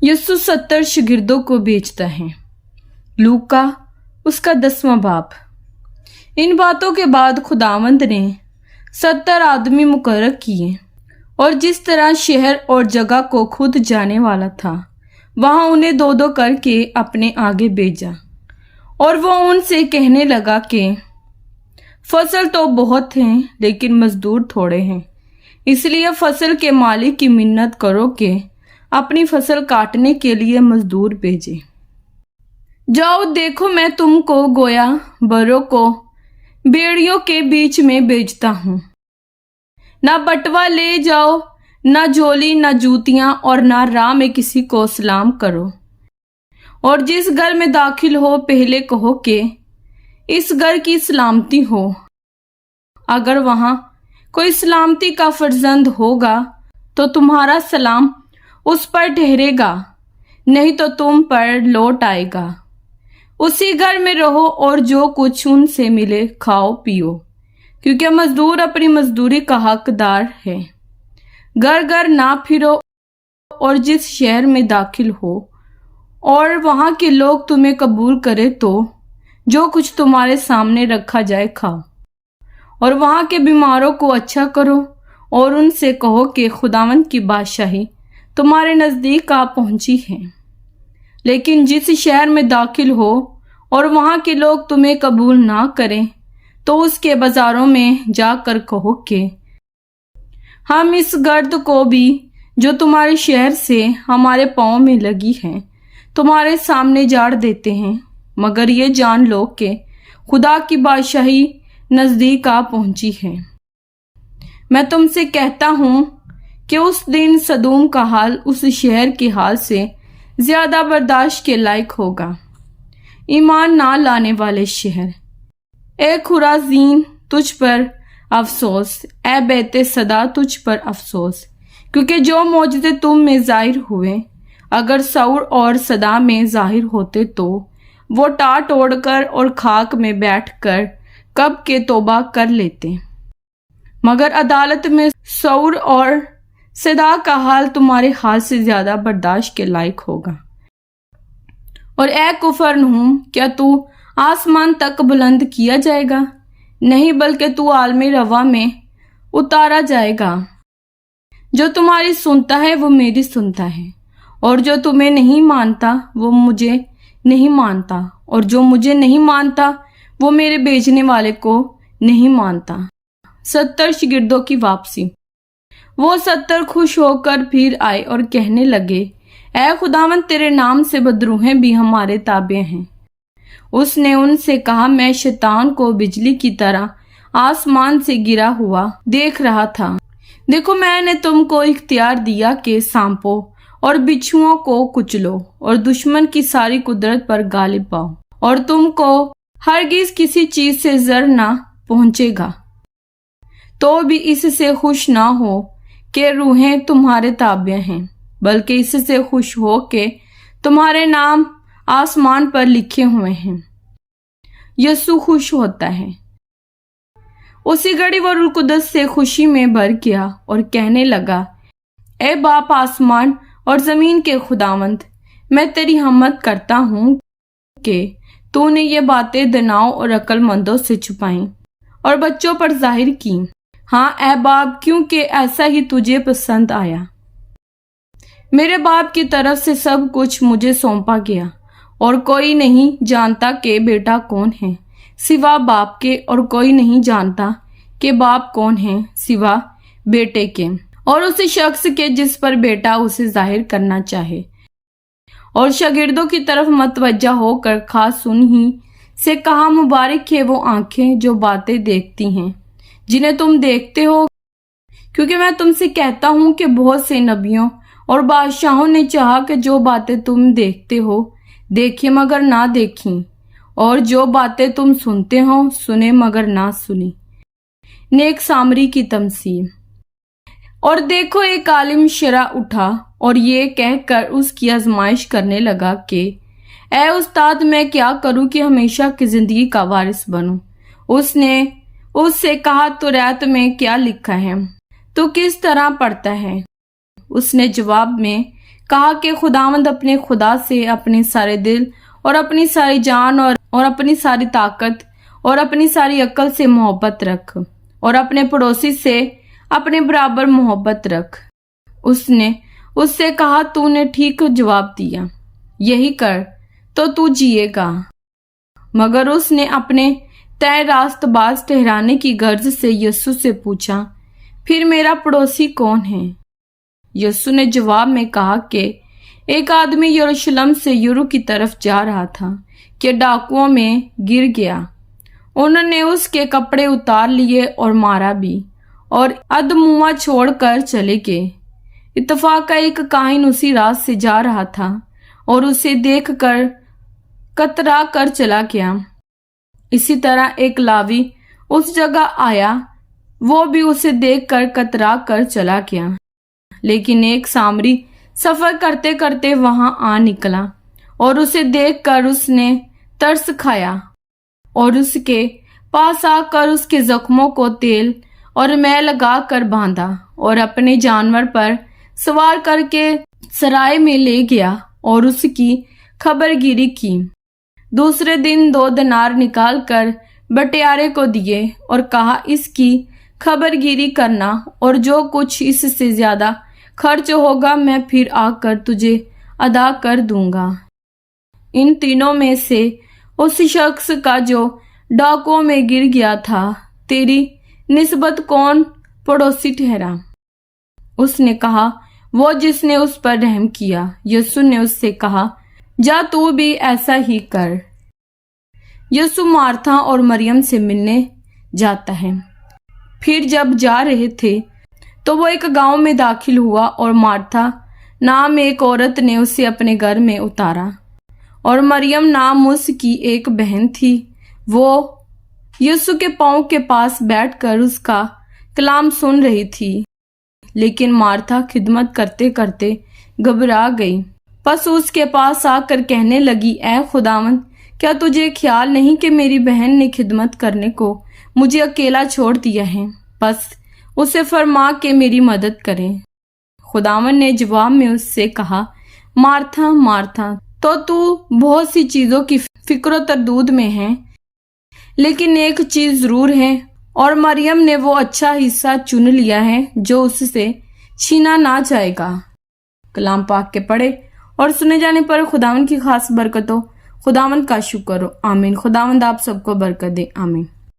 यीशु 70 शागिर्दों को भेजता है। लूका उसका 10वां बाब। इन बातों के बाद खुदावंद ने 70 आदमी मुकर्रर किए और जिस तरह शहर और जगह को खुद जाने वाला था वहां उन्हें दो दो करके अपने आगे भेजा। और वो उनसे कहने लगा कि फसल तो बहुत हैं लेकिन मजदूर थोड़े हैं, इसलिए फसल के मालिक की मिन्नत करो कि अपनी फसल काटने के लिए मजदूर भेजे। जाओ देखो, मैं तुमको गोया बरों को बेड़ियों के बीच में भेजता हूँ। ना बटवा ले जाओ, ना झोली, ना जूतियां, और ना राह में किसी को सलाम करो। और जिस घर में दाखिल हो पहले कहो कि इस घर की सलामती हो। अगर वहां कोई सलामती का फर्जंद होगा तो तुम्हारा सलाम उस पर ठहरेगा, नहीं तो तुम पर लौट आएगा। उसी घर में रहो और जो कुछ उनसे मिले खाओ पियो, क्योंकि मजदूर अपनी मजदूरी का हकदार है। घर घर ना फिरो, और जिस शहर में दाखिल हो और वहां के लोग तुम्हें कबूल करे तो जो कुछ तुम्हारे सामने रखा जाए खाओ। और वहां के बीमारों को अच्छा करो और उनसे कहो कि खुदावंद की बादशाही तुम्हारे नजदीक आ पहुंची है। लेकिन जिस शहर में दाखिल हो और वहां के लोग तुम्हें कबूल ना करें तो उसके बाजारों में जाकर कहो कि हम इस गर्द को भी जो तुम्हारे शहर से हमारे पांव में लगी है तुम्हारे सामने जाड़ देते हैं, मगर ये जान लो कि खुदा की बादशाही नजदीक आ पहुंची है। मैं तुमसे कहता हूं कि उस दिन सदूम का हाल उस शहर के हाल से ज्यादा बर्दाश्त के लायक होगा। ईमान ना लाने वाले शहर, ए खुराजीन तुझ पर अफसोस, ए बैते सदा तुझ पर अफसोस, क्योंकि जो मौजूदे तुम में जाहिर हुए अगर सऊर और सदा में जाहिर होते तो वो टाट ओढ़कर और खाक में बैठकर कब के तौबा कर लेते। मगर अदालत में सऊर और सदा का हाल तुम्हारे हाल से ज्यादा बर्दाश्त के लायक होगा। और ए कुफरनहूम, क्या तू आसमान तक बुलंद किया जाएगा? नहीं, बल्कि तू आलमे रवा में उतारा जाएगा। जो तुम्हारी सुनता है वो मेरी सुनता है, और जो तुम्हें नहीं मानता वो मुझे नहीं मानता, और जो मुझे नहीं मानता वो मेरे भेजने वाले को नहीं मानता। 70 शागिर्दों की वापसी। वो 70 खुश होकर फिर आए और कहने लगे, ऐ खुदावंद तेरे नाम से बदरूहें भी हमारे ताबे हैं। उसने उनसे कहा, मैं शैतान को बिजली की तरह आसमान से गिरा हुआ देख रहा था। देखो, मैंने तुमको इख्तियार दिया कि सांपों और बिच्छुओं को कुचलो और दुश्मन की सारी कुदरत पर गालिब पाओ, और तुमको हरगिज किसी चीज से जर ना पहुंचेगा। तो भी इससे खुश ना हो कि रूहें तुम्हारे ताबे हैं, बल्कि इससे खुश हो कि तुम्हारे नाम आसमान पर लिखे हुए हैं। यीशु खुश होता है। उसी घड़ी वो रूह कुदस से खुशी में भर गया और कहने लगा, ए बाप आसमान और जमीन के खुदावंद, मैं तेरी हम्मत करता हूँ कि तूने ये बातें दनाओं और अक्लमंदों से छुपाई और बच्चों पर जाहिर की। हाँ ए बाप, क्योंकि ऐसा ही तुझे पसंद आया। मेरे बाप की तरफ से सब कुछ मुझे सौंपा गया, और कोई नहीं जानता कि बेटा कौन है सिवा बाप के, और कोई नहीं जानता कि बाप कौन है सिवा बेटे के, और उस शख्स के जिस पर बेटा उसे जाहिर करना चाहे। और शागिर्दों की तरफ मतवज्जा होकर खास सुन ही से कहा, मुबारक है वो आंखें जो बातें देखती हैं जिन्हें तुम देखते हो, क्योंकि मैं तुमसे कहता हूं कि बहुत से नबियों और बादशाहों ने चाहा कि जो बातें तुम देखते हो देखें मगर ना देखी, और जो बातें तुम सुनते हो सुने मगर ना सुनी। नेक सामरी की तमसील। और देखो, एक आलिम शरा उठा और ये कहकर उसकी आजमाइश करने लगा कि ए उस्ताद, मैं क्या करूं कि हमेशा की जिंदगी का वारिस बनूं। उसने उससे कहा, तौरात में क्या लिखा है, तू किस तरह पढ़ता है? उसने जवाब में कहा कि खुदावंद अपने खुदा से अपने सारे दिल और अपनी सारी जान और अपनी सारी ताकत और अपनी सारी अक्ल से मोहब्बत रख और अपने पड़ोसी से अपने बराबर मोहब्बत रख। उसने उससे कहा, तूने ठीक जवाब दिया, यही कर तो तू जिएगा। मगर उसने अपने तय रास्तबाज ठहराने की गर्ज से यीशु से पूछा, फिर मेरा पड़ोसी कौन है? यीशु ने जवाब में कहा कि एक आदमी यरूशलेम से यरीहो की तरफ जा रहा था कि डाकुओं में गिर गया। उन्होंने उसके कपड़े उतार लिए और मारा भी और अधमुआ छोड़कर चले गए। इत्तफाक का एक काहिन उसी रात से जा रहा था और उसे देखकर कतरा कर चला गया। इसी तरह एक लावी उस जगह आया, वो भी उसे देखकर कतरा कर चला गया। लेकिन एक सामरी सफर करते करते वहां आ निकला और उसे देखकर उसने तरस खाया और उसके पास आकर उसके जख्मों को तेल और मैं लगा कर बांधा और अपने जानवर पर सवार करके सराय में ले गया और उसकी खबरगिरी की। दूसरे दिन 2 दिनार निकाल कर बटियारे को दिए और कहा, इसकी खबरगिरी करना और जो कुछ इससे ज्यादा खर्च होगा मैं फिर आकर तुझे अदा कर दूंगा। इन तीनों में से उस शख्स का जो डाकुओं में गिर गया था, तेरी निस्बत कौन पड़ोसी ठहरा? उसने कहा, वो जिसने उस पर रहम किया। यीशु ने उससे कहा, जा तू भी ऐसा ही कर। यीशु मार्था और मरियम से मिलने जाता है। फिर जब जा रहे थे तो वो एक गांव में दाखिल हुआ और मार्था नाम एक औरत ने उसे अपने घर में उतारा और मरियम नाम उसकी एक बहन थी। वो यीशु के पांव के पास बैठकर उसका कलाम सुन रही थी। लेकिन मार्था खिदमत करते करते घबरा गई। बस उसके पास आकर कहने लगी, ऐ खुदावंद, क्या तुझे ख्याल नहीं कि मेरी बहन ने खिदमत करने को मुझे अकेला छोड़ दिया है? बस उसे फरमा के मेरी मदद करे। खुदावंद ने जवाब में उससे कहा, मार्था मार्था, तो तू बहुत सी चीजों की फिक्र तरदूद में है, लेकिन एक चीज जरूर है और मरियम ने वो अच्छा हिस्सा चुन लिया है जो उससे छीना ना जाएगा। कलाम पाक के पढ़े और सुने जाने पर खुदावंद की खास बरकत हो। खुदावंद का शुक्र हो। आमीन। खुदावंद आप सबको बरकत दे। आमीन।